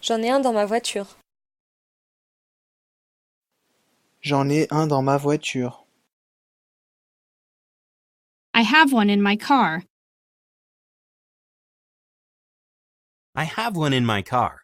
J'en ai un dans ma voiture. J'en ai un dans ma voiture. I have one in my car. I have one in my car.